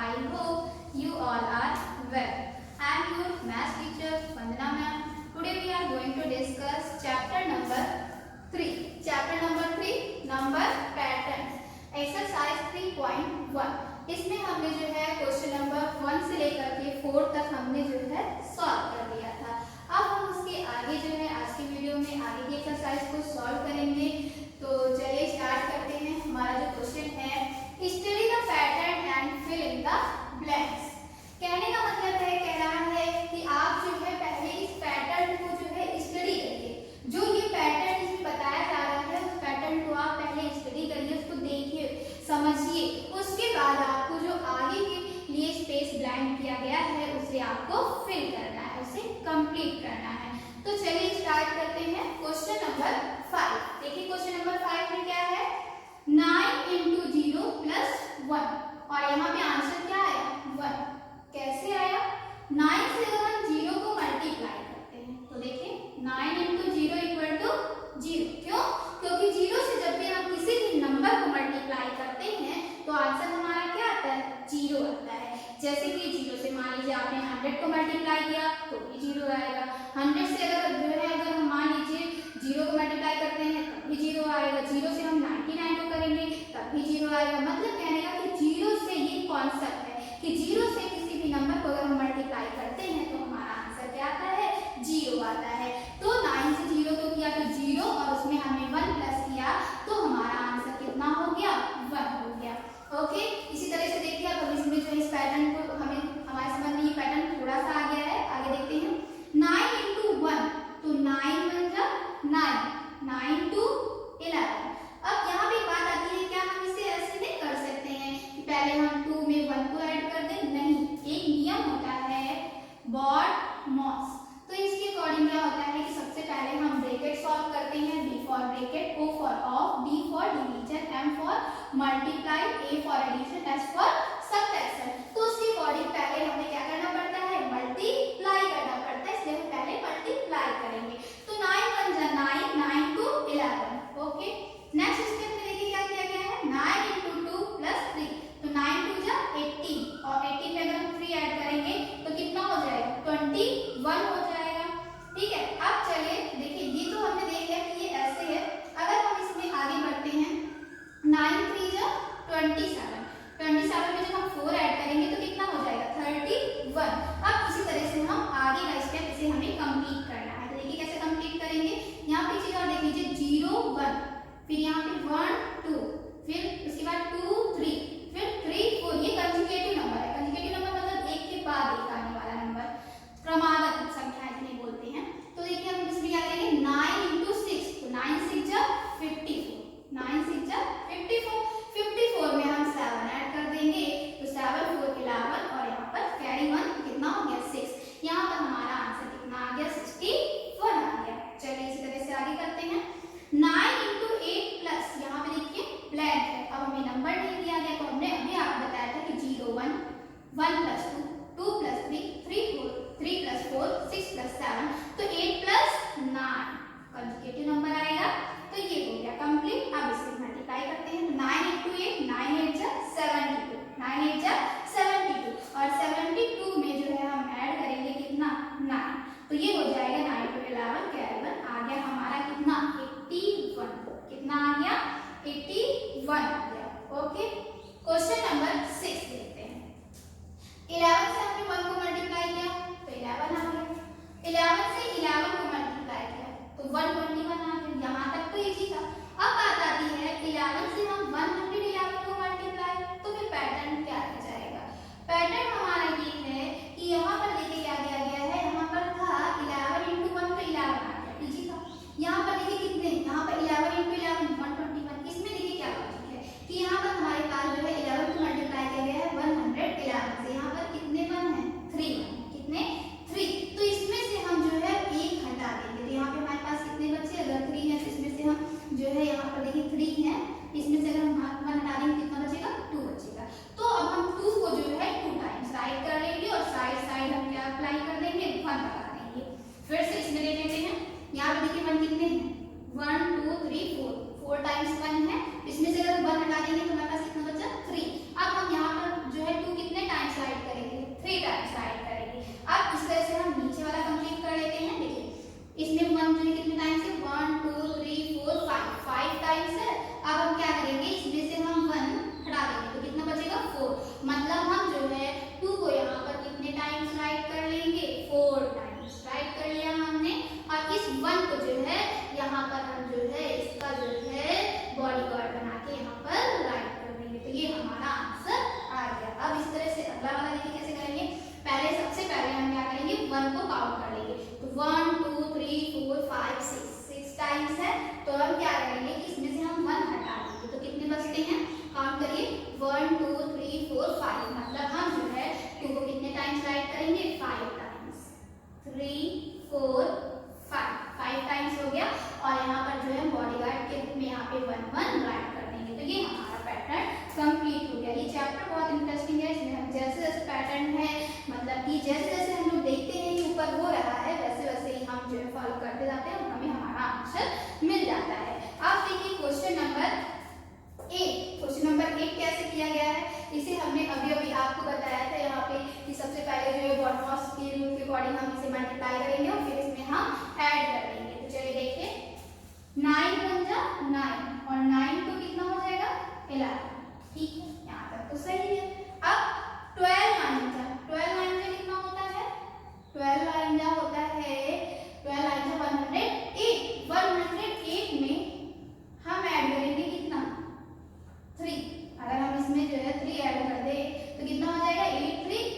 I hope you all are well. I am your math teacher Vandana ma'am. Today we are going to discuss chapter number 3. Chapter number 3, number patterns. Exercise 3.1. इसमें हमने जो है question number 1 से लेकर के 4 तक हमने जो है सॉल्व कर लिया था। अब हम उसके आगे जो है आज की वीडियो में आगे की एक्सरसाइज को सॉल्व करेंगे। तो चलिए स्टार्ट करते हैं। हमारा जो क्वेश्चन है, study the pattern and fill in the blanks. कहने का मतलब है, कह रहा है कि आप जो है पहले इस पैटर्न को जो है स्टडी करिए। जो ये पैटर्न इसमें बताया जा रहा है उस पैटर्न को आप पहले स्टडी करिए, उसको देखिए, समझिए। उसके बाद आपको जो आगे के लिए स्पेस ब्लैंक किया गया है उसे आपको फिल करना है, उसे कंप्लीट करना है। तो चलिए स्टार्ट करते हैं। क्वेश्चन नंबर 5 देखिए। क्वेश्चन नंबर 5 में क्या है, 9 into 0 plus 1 और यहाँ पे आंसर क्या आया 1। कैसे आया, 9 से अगर हम 0 को मल्टीप्लाई करते हैं तो देखिए 9 into 0 equal to 0। क्यों? क्योंकि 0 से जब भी हम किसी भी नंबर को मल्टीप्लाई करते हैं तो आंसर हमारा क्या आता है, 0 आता है। जैसे कि 0 से मान लीजिए आपने 100 को मल्टीप्लाई किया तो भी 0 आएगा। 100 से अगर जो है अगर हम मान लीजिए 0 को मल्टीप्लाई करते हैं तब भी 0 आएगा। 0 से हम 99 को करेंगे तब भी 0 आएगा। मतलब कहने का कि 0 से ये कॉन्सेप्ट है कि 0 से किसी भी नंबर को अगर हम मल्टीप्लाई करते हैं तो हमारा आंसर क्या आता है, 0 आता है। तो 9 से 0 को किया तो 0 और उसमें हमने 1 प्लस किया तो हमारा आंसर कितना हो गया, 1 हो गया। ओके, इसी तरह से देखिए अब हम इसमें जो इस पैटर्न को हमें हमारे समझ में ये पैटर्न थोड़ा सा आ गया है। आगे देखते हैं। 9 into 1 तो 9 बन जा 9, 9 to 11। अब यहाँ पे बात आती है, क्या हम इसे ऐसे नहीं कर सकते हैं कि पहले हम 2 में 1 को ऐड कर दें? नहीं, एक नियम होता है बॉड मॉस। तो इसके अकॉर्डिंग क्या होता है कि सबसे पहले हम ब्रैकेट सॉल्व करते हैं। B for bracket, O for of, D for division, M for multiply, A for addition, S for subtraction. तो उसके अकॉर्डिंग पहले हमें क्या करना पड़ता है, मल्टीप्लाई करना पड़ता है। इसलिए हम पहले मल्टीप्लाई करेंगे। तो 9 बन जा 9, 9 to 11। ओके, नेक्स्ट स्टेप में देखिए क्या किया गया है, 9 into 2 plus 3 तो 9 2 जा 18 और 18 में अगर हम 3 ऐड करेंगे तो कितना हो जाएगा, 21 हो जाएगा। ठीक है, अब चलिए देखिए, ये तो हमने देख लिया कि ये ऐसे है। अगर हम इसमें आगे बढ़ते हैं, 9 3 जा 27, 27 में जब हम 4 ऐड करेंगे तो कितना हो जाएगा, 31। अब इसी तरह से हम आगे का स्टेप इसे हमें कंप्लीट करना है। तो देखिए कैसे कंप्लीट करेंगे। यहाँ पे चीज और देख लीजिए, 0 1, फिर यहाँ पे 1 2, फिर उसके बाद 2 3, फिर 3 4। ये कंजुगेटिव नंबर है। कंजुगेटिव नंबर मतलब एक के बाद एक आने वाला नंबर, क्रमागत संख्या जिन्हें बोलते हैं। तो देखिए हम इसमें क्या करेंगे, 9 into 6 तो 9 6 जा 54, 9 6 जा 54। 54 में हम 7 ऐड कर देंगे तो 7 4 11 और यहाँ पर कैरी 1 कितना हो गया, 6। यहाँ पर हमारा आंसर कितना आ गया, 61 आ गया। चलिए इसी तरह से आगे करते हैं। 9 into 8 प्लस, यहाँ पे देखिए ब्लैंक है। अब हमें नंबर नहीं दिया गया तो हमने अभी आपको बताया था कि 0 1, 1 plus 2, 2 plus 3, 3 4, 3 plus 4, 6 plus 7 तो 8 plus 9 कंजुगेटिव नंबर आएगा। तो ये हो गया कंप्लीट। अब इसे मल्टीप्लाई करते हैं। 9 into 8 9 8 जा 72, 9 8 जा 72 और 72 में जो है हम ऐड करेंगे कितना, 9। तो ये हो जाएगा 9 to 11 कैरी 1 आ गया हमारा कितना, 81। कितना आ गया, 81 आ गया। ओके, क्वेश्चन नंबर 6 देखते हैं। 11 से हमने 1 को मल्टीप्लाई किया तो 11 आ गया। 11 से 11 को मल्टीप्लाई किया तो 121 आ गया। यहाँ तक तो इजी था। अब बात आती है 11 से हम 111 को मल्टीप्लाई, तो फिर पैटर्न क्या रह जाएगा। पैटर्न हमारा ये है कि यहाँ पर देखिए क्या दिया गया है, यहाँ पर था 11 into 1 तो 11 आ गया, इजी था। यहाँ पर देखिए कितने, यहाँ पर 11 into 11 121। इसमें देखिए क्या लॉजिक है कि यहाँ पर हमारे पास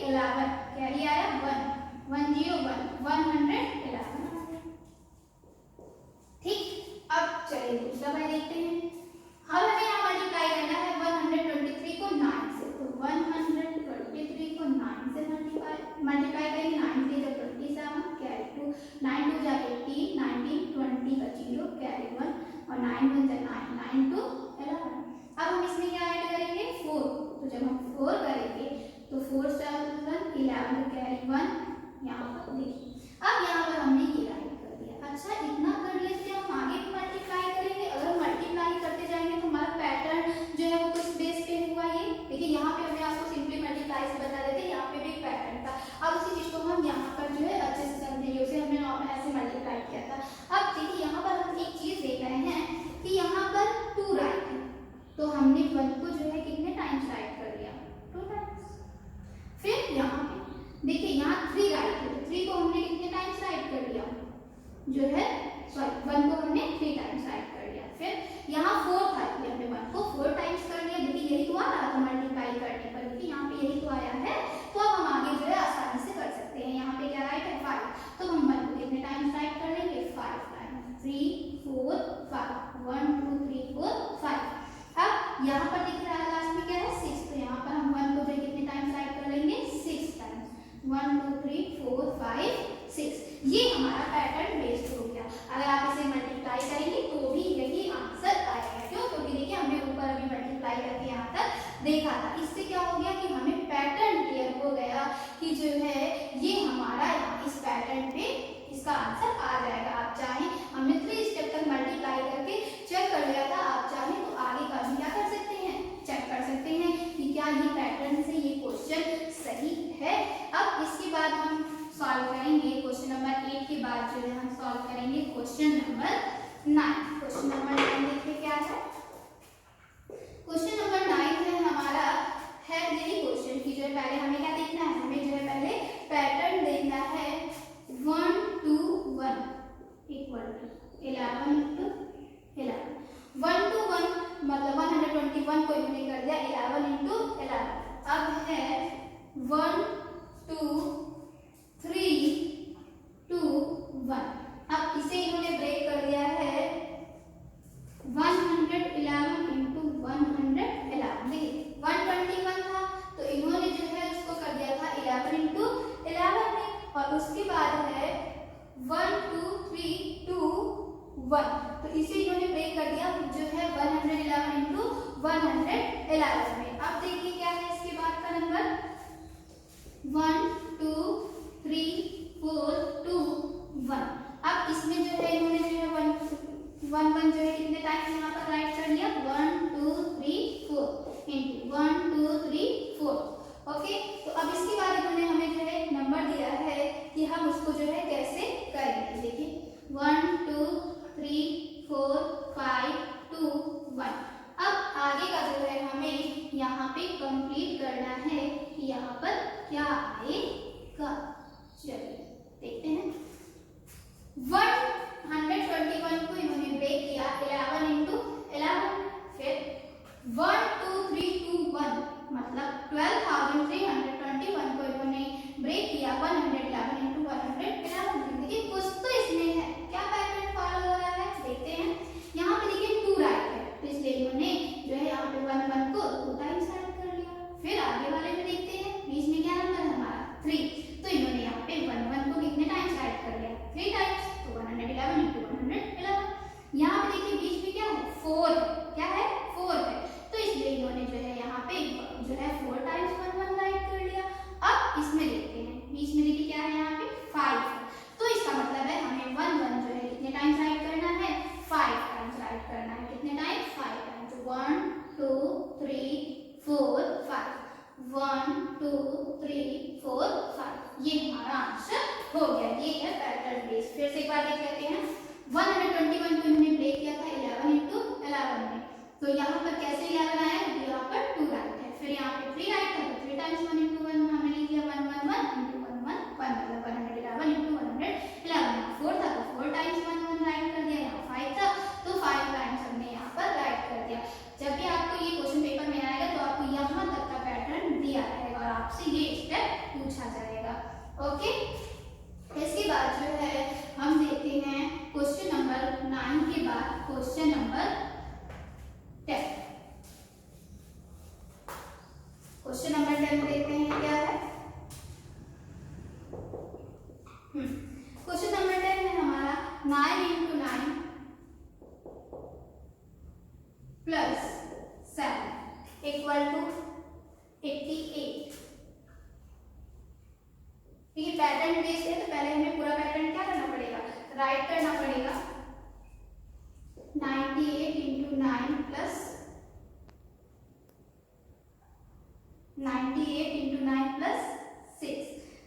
11, कैरी आया 1, 101, 111। ठीक, अब चलिए दूसरा बार देखते हैं। अब हमें यहाँ मल्टीप्लाई करना है 123 को 9 से, तो 123 को 9 से मल्टीप्लाई करेंगे। 9 के जब 27, कैरी 2, 9 2 जा 18, 19, 20 का 0, कैरी 1, और 9 1 जा 9, 9 2 11। अब हम इसमें क्या ऐड करेंगे 4, तो जब हम 4 करेंगे तो 4 7 11, कैरी 1, यहाँ पर देखिए। अब यहाँ पर हमने ये राइट कर दिया। अच्छा, इतना कर लेते हैं, हम आगे भी मल्टीप्लाई करेंगे। अगर हम मल्टीप्लाई करते जाएंगे तो हमारा पैटर्न जो है वो किस बेस पे हुआ, ये देखिए यहाँ पे हमने आपको सिंपली मल्टीप्लाई से बता देते, यहाँ पे भी एक पैटर्न था। अब उसी चीज को हम यहाँ पर जो है अच्छे से समझेंगे, उसे हमने नॉर्मल ऐसे मल्टीप्लाई किया था। अब देखिए यहाँ पर हम एक चीज देख रहे हैं कि यहाँ पर 2 राइट है, तो हमने 1 को जो है कितने टाइम्स राइट कर दिया, 2 टाइम्स। फिर यहाँ पे देखिए यहाँ 3 राइट है, तो 3 को हमने कितने टाइम्स राइट कर दिया, जो है सॉरी 1 को हमने 3 टाइम्स राइट कर दिया। फिर यहाँ 4 था, हमने 1 को 4 टाइम्स कर दिया। देखिए यही तो आ रहा था मल्टीप्लाई करने पर, देखिए यहाँ पे यही तो आया है। तो अब हम आगे जो है आसानी से कर सकते हैं। यहाँ पे क्या राइट है 5, तो हम 1 को कितने टाइम्स राइट कर लेंगे, 5 टाइम्स, 3 4 5, 1 2 3 4 5। अब यहाँ पर दिख रहा है लास्ट में क्या है 6, तो यहाँ पर हम 1 को जो कितने टाइम्स राइट कर लेंगे, 6 टाइम्स, 1 2 3 4 5 6। ये हमारा पैटर्न बेस्ड हो गया। अगर आप इसे मल्टीप्लाई करेंगे तो भी यही आंसर आएगा। क्यों? क्योंकि देखिए हमने ऊपर अभी मल्टीप्लाई करके यहाँ तक देखा था। इससे क्या हो गया कि हमें पैटर्न क्लियर हो गया कि जो है ये हमारा इस पैटर्न पे इसका आंसर आ जाएगा। आप चाहें, हमने 3 स्टेप तक मल्टीप्लाई करके चेक कर लिया था, आप चाहें तो आगे का भी क्या कर सकते हैं, चेक कर सकते हैं कि क्या ये पैटर्न से ये क्वेश्चन सही है। अब इसके बाद हम सॉल्व करेंगे क्वेश्चन नंबर 8 के बाद जो है हम सॉल्व करेंगे क्वेश्चन नंबर 9। क्वेश्चन नंबर 9 देखिए क्या है। क्वेश्चन नंबर 9 है हमारा, है यही क्वेश्चन की जो है पहले हमें क्या देखना है, हमें जो है पहले पैटर्न देखना है 1 2 1 इक्वल टू 11 into 11। 1 to 1 मतलब 121 को इन्होंने कर दिया 11 into 11। अब है 1 2 3 2 1। अब इसे इन्होंने ब्रेक कर दिया है 111 into 111। देखिए 121 था तो इन्होंने जो है उसको कर दिया था 11 into 11 में, और उसके बाद है 1 2 3 2 1, तो इसे इन्होंने ब्रेक कर दिया जो है 111 into 111 में। अब देखिए क्या है इसके बाद का नंबर 1 2 3 4 2 1। अब इसमें जो है इन्होंने जो है 1 1 जो है कितने टाइम्स यहाँ पर राइट कर लिया, 1 2 3 4 into 1 2 3 4। ओके, तो अब इसके बाद इन्होंने हमें जो है नंबर दिया है कि हम उसको जो है कैसे करेंगे। देखिए 1 2 3 4 5 2 1। अब आगे का जो है हमें यहाँ पे कंप्लीट करना है कि यहाँ पर क्या आएगा। चलिए देखते हैं। 121 को इन्होंने ब्रेक किया 11 into 11। फिर 1 2 3 2 1 मतलब 12,321 को इन्होंने ब्रेक किया 111 into 111। देखिए कुछ तो इसमें है, क्या पैटर्न फॉलो हो रहा है देखते हैं। यहाँ पे देखिए 2 राइट है, तो इसलिए इन्होंने जो है यहाँ पे 1 1 को 2 टाइम्स राइट कर लिया। फिर आगे वाले में देखते हैं, बीच में क्या नंबर है हमारा 3, तो इन्होंने यहाँ पे 1 1 को कितने टाइम्स राइट कर लिया, 3 टाइम्स, तो 111 into 111। यहाँ पे देखिए बीच में क्या है 4, क्या है 4 है, तो इसलिए इन्होंने जो है यहाँ पे जो है 4 टाइम्स 1 1 राइट कर लिया। अब इसमें देखते हैं, बीच में देखिए क्या है यहाँ पे 5, तो इसका मतलब है हमें 1 1 जो है कितने टाइम्स राइट करना है, 5 टाइम्स राइट करना है। कितने टाइम्स, 5 टाइम्स, 1 2 3 4 5, 1 2 3 4 5। ये हमारा आंसर हो गया। ये है पैटर्न बेस। फिर से एक बार देख लेते हैं। 121 को इन्होंने ब्रेक किया था 11 into 11 में, तो यहाँ पर कैसे 11 आया, यहाँ पर 2 राइट है। फिर यहाँ पे 3 राइट था, तो 3 टाइम्स 1 into 1 हमने लिख लिया 1 1 1 into 1 1 1 मतलब 111 into 111। 4 था तो 4 टाइम्स 1 1 राइट कर दिया। यहाँ 5 था तो 5 टाइम्स हमने यहाँ पर राइट कर दिया। जब भी आपको ये क्वेश्चन पेपर में आएगा तो आपको यहाँ तक का पैटर्न दिया रहेगा और आपसे ये ये स्टेप पूछा जाएगा। ओके, इसके बाद जो है हम देखते हैं क्वेश्चन नंबर 9 के बाद क्वेश्चन नंबर 10। क्वेश्चन नंबर 10 देखते हैं क्या है। क्वेश्चन नंबर 10 है हमारा 9 into 9 plus 7 equal to 88। ठीक है, पैटर्न बेस्ड है तो पहले हमें पूरा पैटर्न क्या करना पड़ेगा, राइट करना पड़ेगा। 98 into 9 plus 98 into 9 plus 6,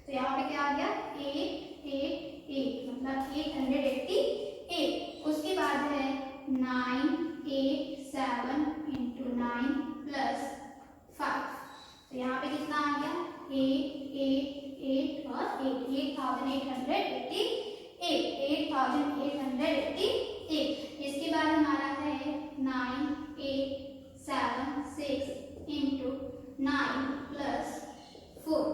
तो यहाँ पे क्या आ गया 888 मतलब 888। उसके बाद है 987 into 9 plus 5, तो यहाँ पे कितना आ गया 888 और 8888। इसके बाद हमारा है 9876 into 9 plus 4,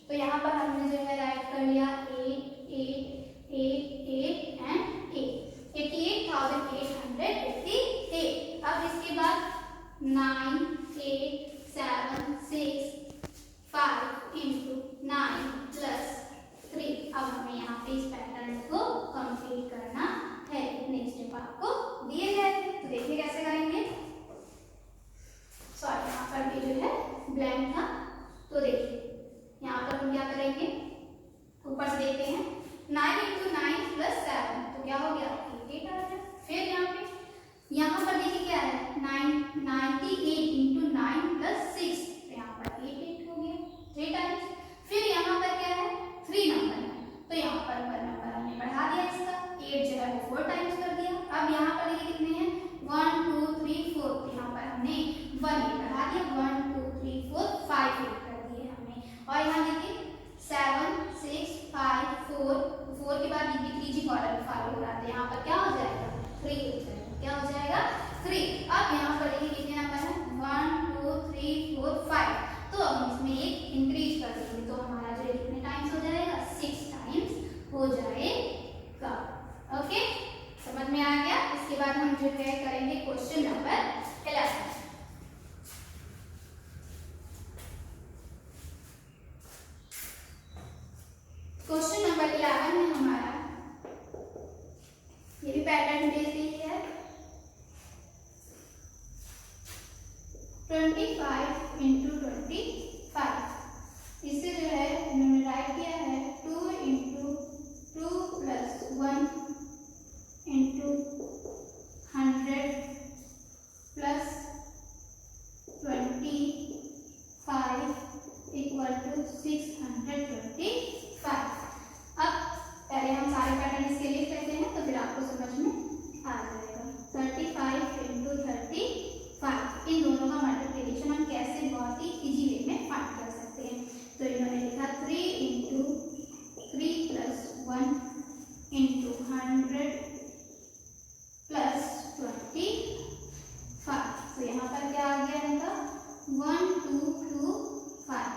तो यहाँ पर हमने जो है राइट कर लिया 8888 एंड 88,888। अब इसके बाद 9876 into 9 plus 3। अब हमें यहाँ पे इस पैटर्न को कंप्लीट करना है। नेक्स्ट स्टेप आपको दिए गए थे, तो देखिए कैसे करेंगे। सॉरी, यहाँ पर भी जो है ब्लैंक था, तो देखिए यहाँ पर हम क्या करेंगे, ऊपर से देखते हैं 9 into 9 plus 7, तो क्या हो गया 88 आ गया। फिर यहाँ पर देखिए क्या है 98 into 9 plus 6, तो यहाँ पर 88 हो गया 3 टाइम्स। फिर यहाँ पर क्या है 3 नंबर है, तो यहाँ पर नंबर हमने बढ़ा दिया, इसका 8 जो है वो 4 टाइम्स कर दिया। अब यहाँ पर देखिए कितने हैं 1 2 3 4, तो यहाँ पर हमने 1 बढ़ा दिया, 1 2 3 4 5 कर दिए हमने। और यहाँ देखिए 7 6 5 4 के बाद देखिए 3G कॉर्डर 5 हो रहा था, यहाँ पर क्या हो जाएगा 3 हो जाएगा। क्या हो जाएगा 3। अब यहाँ पर देखिए कितने नंबर है 1 2 3 4 5, तो अब हम इसमें एक इंक्रीज कर देंगे, तो हमारा जो कितने टाइम्स हो जाएगा 6 टाइम्स हो जाएगा। ओके, समझ में आ गया। इसके बाद हम जो है करेंगे क्वेश्चन नंबर 11। क्वेश्चन नंबर 11 में हमारा ये भी पैटर्न बेस्ड ही है। 25 into 25, इससे जो है इन्होंने राइट किया है 2 into 2 plus 1 into 100 plus 25 equal to 625। अब पहले हम सारे पैटर्न इसके लिख लेते हैं, तो फिर आपको समझ में आ जाएगा। 35 into 35, इन दोनों का मल्टीप्लिकेशन हम कैसे बहुत ही इजी वे में फाइंड कर सकते हैं। तो इन्होंने लिखा 3 into 3 plus 1 into 100 plus 25, तो यहाँ पर क्या आ गया इनका 1 2 2 5।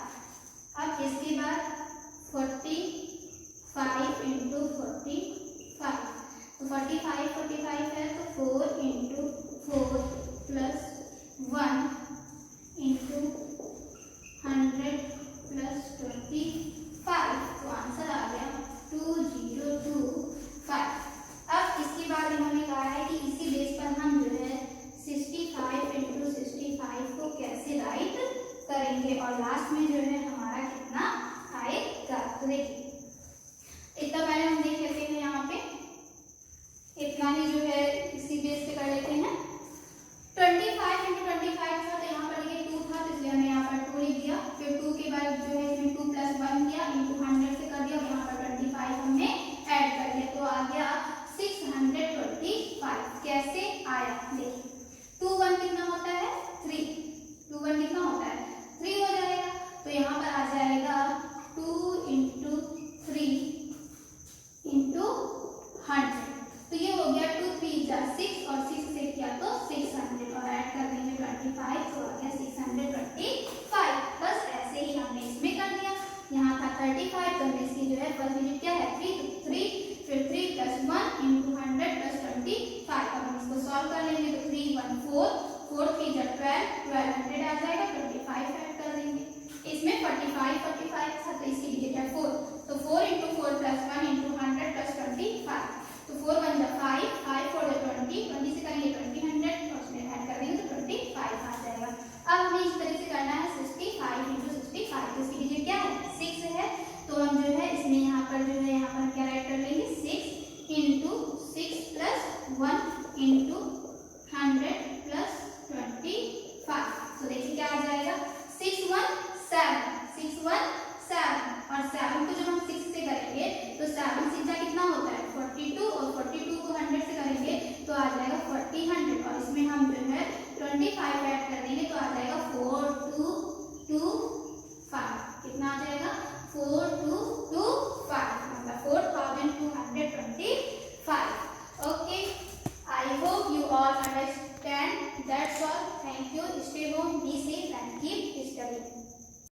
अब इसके बाद 45 into 45, तो 45 है तो 4 into 4 plus 1 into 100 plus 25, तो आंसर आ गया 2025। अब इसके बाद इन्होंने कहा है कि इसी बेस पर हम जो है 65 into 65 को कैसे राइट करेंगे, और लास्ट में जो है हमारा कितना आएगा। तो देखिए इतना पहले हम देख लेते हैं, यहाँ पे इतना ही जो है इसी बेस पे कर लेते हैं। 25 into 25 था, तो यहाँ पर देखिए 2 था, तो इसलिए हमने यहाँ पर 2 लिख दिया। फिर 2 के बाद जो है इसमें 2 plus 1 किया into 100 से कर दिया, और यहाँ पर 25 हमने ऐड कर दिया, तो आ गया 625। कैसे आया देखिए, 2 1 कितना होता है 3, 2 1 कितना होता है 3 हो जाएगा, तो यहाँ पर आ जाएगा 2 into 3 into 100, तो ये हो गया 2 3 6 और 6 से किया तो 600, और ऐड कर देंगे 25, तो आ गया 625। बस ऐसे ही हमने इसमें कर दिया। 35 तो हमें इसकी जो है फर्स्ट डिजिट क्या है 3, तो 3 फिर 3 + 1 × 100 + 25। अब हम इसको सॉल्व कर लेंगे तो 3 1 4 4 3 जा 12 1200 आ जाएगा, 25 ऐड कर देंगे। इसमें 45 45 था तो इसकी डिजिट है 4, तो 4 × 4 + 1 × 100 + 25, तो 4 1 जा 5 5 4 जा 20 20 से करेंगे 20 100 और उसमें ऐड कर देंगे तो 25 आ जाएगा। अब हमें इस तरीके से करना है 65 × 65, तो इसकी डिजिट क्या है 6 है, तो हम जो है इसमें यहाँ पर जो है यहाँ पर क्या राइट कर लेंगे 6 × 6 + 1 × 100 + 25, तो देखिए क्या आ जाएगा 6 1 7 6 1 7 और 7 को जब हम 6 से करेंगे तो 7 6 कितना होता है 42 और 42 को 100 से करेंगे तो आ जाएगा 40 100 और इसमें हम जो है 25 ऐड कर देंगे तो आ जाएगा 4225, कितना आ जाएगा 4225 मतलब 4225। Okay, I hope you all understand. That's all, thank you, stay home, be safe and keep studying.